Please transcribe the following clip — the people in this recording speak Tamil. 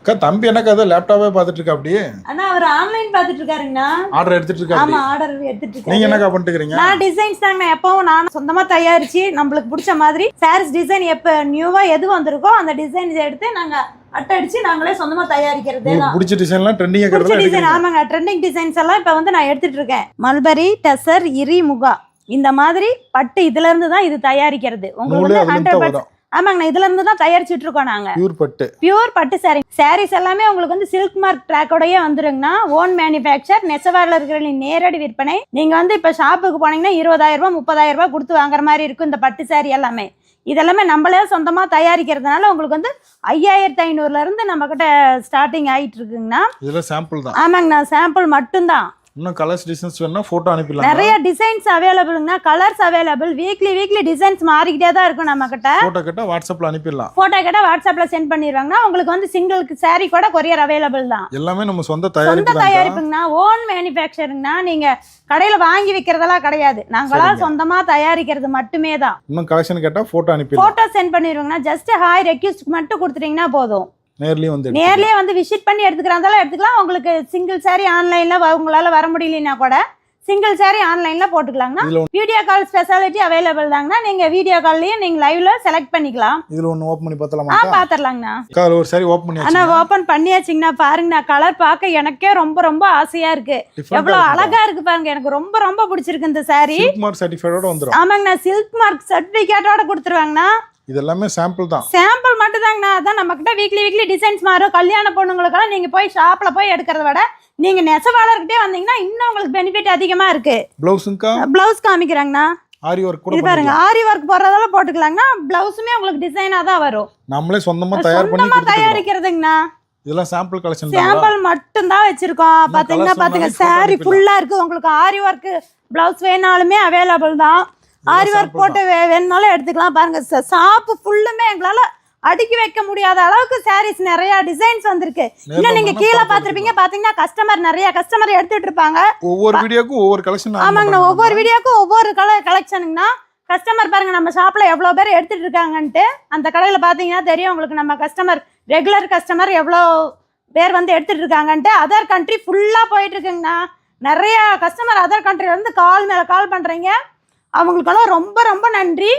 அக்கா தம்பி என்னக்கா அது லேப்டாப்பே பார்த்துட்டு இருக்கா அப்படியே? அண்ணா அவர் ஆன்லைன் பார்த்துட்டு இருக்காருங்கண்ணா. ஆர்டர் எடுத்துட்டு இருக்கா? ஆமா ஆர்டர் எடுத்துட்டு இருக்காரு. நீங்க என்னக்கா பண்ணிட்டு இருக்கீங்க? நான் டிசைன்ஸ் தாங்க எப்பவும் நான் சொந்தமா தயாரிச்சு நம்மளுக்கு பிடிச்ச மாதிரி சாரீஸ் டிசைன் எப்ப நியூவா எது வந்திருக்கோ அந்த டிசைன்ஸ் எடுத்து நாங்க அட்டடிச்சு நாங்களே சொந்தமா தயாரிக்கிறது தான். பிடிச்ச டிசைன்லாம் ட்ரெண்டிங்கா பிடிச்ச டிசைன் ஆமாங்க ட்ரெண்டிங் டிசைன்ஸ் எல்லாம் இப்ப வந்து நான் எடுத்துட்டு இருக்கேன். மல்பரி டசர் இரி முகா இந்த மாதிரி பட்டு இதுல இருந்து தான் இது தயாரிக்கிறது. உங்களுக்கு வந்து 100% ஆமாங்கண்ணா இதுல இருந்து தான் தயாரிச்சுட்டு இருக்கோம் நாங்க. பியூர் பட்டு சாரீஸ் எல்லாமே உங்களுக்கு வந்து சில்க் மார்க் ட்ராக்கோடயே வந்துருங்கண்ணா. ஓன் மேனுஃபேக்சர் நெசவாளர்களின் நேரடி விற்பனை. நீங்க வந்து இப்ப ஷாப்புக்கு போனீங்கன்னா 20,000 ரூபாய் 30,000 ரூபாய் கொடுத்து வாங்குற மாதிரி இருக்கும் இந்த பட்டு சாரி எல்லாமே. இதெல்லாமே நம்மளே சொந்தமா தயாரிக்கிறதுனால உங்களுக்கு வந்து 5,500 இருந்து நம்ம கிட்ட ஸ்டார்டிங் ஆயிட்டு இருக்குங்கண்ணா. இதெல்லாம் சாம்பிள் தான். ஆமாங்கண்ணா சாம்பிள் மட்டும்தான். இன்னும் கலர்ஸ் டிசைன்ஸ் வேணா போட்டோ அனுப்பிடலாம். நிறைய டிசைன்ஸ் அவைலபிள்ங்க, கலர்ஸ் அவைலபிள். வீக்லி டிசைன்ஸ் மாறிக்கிட்டே தான் இருக்கும் நம்ம கிட்ட. போட்டோ கேட்டா வாட்ஸ்அப்ல அனுப்பிடலாம். போட்டோ கேட்டா வாட்ஸ்அப்ல சென்ட் பண்ணிடுவாங்கன்னா உங்களுக்கு வந்து சிங்கிள் சாரி கூட கொரியர் அவைலபிள் தான். எல்லாமே நம்ம சொந்த தயாரிப்புங்கண்ணா. ஓன் மேனுஃபேக்சரிங்னா நீங்க கடையில வாங்கி விக்கிறதெல்லாம் கிடையாது. நாங்களா சொந்தமா தயாரிக்கிறது மட்டுமே தான். இன்னும் கலெக்ஷன் கேட்டா போட்டோ அனுப்பிடலாம். போட்டோ சென்ட் பண்ணிடுவாங்கன்னா ஜஸ்ட் ஹாய் ரெக்வெஸ்ட் மட்டும் கொடுத்துட்டீங்கன்னா போதும். நேர்லயே வந்து விசிட் பண்ணி எடுத்துக்கிறதால எடுத்துக்கலாம். உங்களுக்கு சிங்கிள் சாரி ஆன்லைன்ல உங்களால வர முடியலனா கூட சிங்கிள் சாரி ஆன்லைன்ல போட்டுக்கலாம்னா. வீடியோ கால் ஸ்பெஷாலிட்டி அவைலபிள் தாங்கண்ணா. நீங்க வீடியோ கால்லயே நீங்க லைவ்ல செலக்ட் பண்ணிக்கலாம். இதுல ஒன்னு ஓபன் பண்ணி பார்த்தலாமா? பாத்துறலாம்ண்ணா. கால் ஒரு சாரி ஓபன் பண்ணியாச்சு. انا ஓபன் பண்ணியாச்சுங்கண்ணா. பாருங்கண்ணா கலர் பார்க்க எனக்கே ரொம்ப ஆசையா இருக்கு. எவ்வளவு அழகா இருக்கு பாருங்க. எனக்கு ரொம்ப பிடிச்சிருக்கு இந்த சாரி. சில்க் மார்க் சர்டிஃபிகேட்டோட வந்துரும். ஆமாங்கண்ணா சில்க் மார்க் சர்டிஃபிகேட்டோட கொடுத்துருவாங்கண்ணா. இதெல்லாமே சாம்பிள் தான். சாம்பிள் மட்டும் தாங்கண்ணா. அதான் நம்ம கிட்ட வீக்லி டிசைன்ஸ் மாறும். கல்யாண பொண்ணுங்களுக்கெல்லாம் நீங்க போய் ஷாப்ல போய் எடுக்கிறத விட நீங்க நெசவாளர்கிட்டே வந்தீங்கன்னா இன்னும் உங்களுக்கு பெனிஃபிட் அதிகமா இருக்கு. பிளவுஸ் காமிக்கிறாங்கண்ணா. ஆரி வர்க் கூட இது பாருங்க. ஆரி வர்க் போறதால போட்டுக்கலாங்கண்ணா. பிளவுஸுமே உங்களுக்கு டிசைனா தான் வரும். நம்மளே சொந்தமா தயாரிக்கிறதுங்கண்ணா. இதெல்லாம் சாம்பிள் கலெக்ஷன். சாம்பிள் மட்டும் தான் வச்சிருக்கோம். பாத்தீங்க சாரி ஃபுல்லா இருக்கு. உங்களுக்கு ஆரி வர்க் பிளவுஸ் வேணாலுமே அவைலபிள் தான். ஆரி ஒர்க் போட்டு வேணுனாலும் எடுத்துக்கலாம். பாருங்க ஷாப்பு ஃபுல்லுமே எங்களால அடுக்கி வைக்க முடியாத அளவுக்கு சாரீஸ் நிறைய டிசைன்ஸ் வந்திருக்கு. இன்னும் நீங்க கீழே பாத்திருப்பீங்க. பாத்தீங்கன்னா நிறைய கஸ்டமர் எடுத்துட்டு இருப்பாங்க. ஒவ்வொரு வீடியோக்கும் ஒவ்வொரு கலெக்ஷன். ஆமாங்கண்ணா ஒவ்வொரு வீடியோக்கும் ஒவ்வொரு கலெக்ஷனுங்கண்ணா. கஸ்டமர் பாருங்க நம்ம ஷாப்ல எவ்வளவு பேர் எடுத்துட்டு இருக்காங்கன்ட்டு. அந்த கடையில பாத்தீங்கன்னா தெரியும் உங்களுக்கு. நம்ம கஸ்டமர் ரெகுலர் கஸ்டமர் எவ்வளவு பேர் வந்து எடுத்துட்டு இருக்காங்கன்ட்டு. அதர் கண்ட்ரி ஃபுல்லா போயிட்டு இருக்குங்கண்ணா. நிறைய கஸ்டமர் அதர் கண்ட்ரில இருந்து கால் மேல கால் பண்றீங்க. அவங்களுக்கெல்லாம் ரொம்ப நன்றி.